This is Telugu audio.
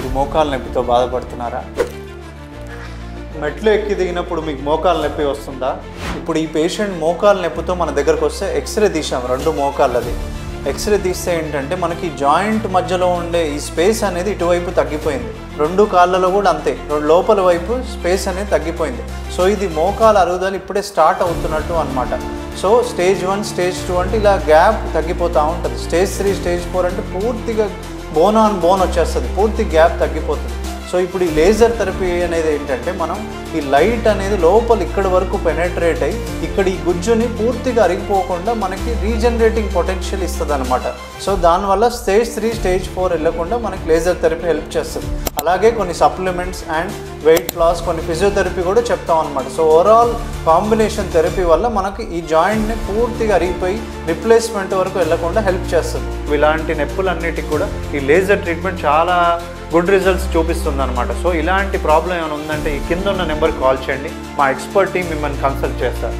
మీరు మోకాలు నొప్పితో బాధపడుతున్నారా? మెట్లు ఎక్కి దిగినప్పుడు మీకు మోకాలు నొప్పి వస్తుందా? ఇప్పుడు ఈ పేషెంట్ మోకాలు నొప్పితో మన దగ్గరకు వస్తే ఎక్స్రే తీసాం, 2 మోకాళ్ళది. ఎక్స్రే తీస్తే ఏంటంటే మనకి జాయింట్ మధ్యలో ఉండే ఈ స్పేస్ అనేది ఇటువైపు తగ్గిపోయింది. 2 కాళ్ళలో కూడా అంతే, లోపల వైపు స్పేస్ అనేది తగ్గిపోయింది. సో ఇది మోకాల అరుగుదల ఇప్పుడే స్టార్ట్ అవుతున్నట్టు అనమాట. సో స్టేజ్ 1, స్టేజ్ 2 అంటే ఇలా గ్యాప్ తగ్గిపోతూ ఉంటుంది. స్టేజ్ 3, స్టేజ్ 4 అంటే పూర్తిగా బోన్ ఆన్ బోన్ వచ్చేస్తుంది, పూర్తి గ్యాప్ తగ్గిపోతుంది. సో ఇప్పుడు ఈ లేజర్ థెరపీ అనేది ఏంటంటే మనం ఈ లైట్ అనేది లోపల ఇక్కడి వరకు పెనెట్రేట్ అయ్యి ఇక్కడ ఈ గుజ్జుని పూర్తిగా అరిగిపోకుండా మనకి రీజనరేటింగ్ పొటెన్షియల్ ఇస్తుంది అనమాట. సో దానివల్ల స్టేజ్ 3, స్టేజ్ 4 వెళ్ళకుండా మనకి లేజర్ థెరపీ హెల్ప్ చేస్తుంది. అలాగే కొన్ని సప్లిమెంట్స్ అండ్ వెయిట్ లాస్, కొన్ని ఫిజియోథెరపీ కూడా చెప్తాం అనమాట. సో ఓవరాల్ కాంబినేషన్ థెరపీ వల్ల మనకి ఈ జాయింట్ని పూర్తిగా అరిగిపోయి రిప్లేస్మెంట్ వరకు వెళ్ళకుండా హెల్ప్ చేస్తుంది. ఇలాంటి నొప్పులన్నిటికీ కూడా ఈ లేజర్ ట్రీట్మెంట్ చాలా గుడ్ రిజల్ట్స్ చూపిస్తుంది అనమాట. సో ఇలాంటి ప్రాబ్లం ఏమైనా ఉందంటే ఈ కింద ఉన్న నెంబర్కి కాల్ చేయండి, మా ఎక్స్పర్ట్ టీం మిమ్మల్ని కన్సల్ట్ చేస్తారు.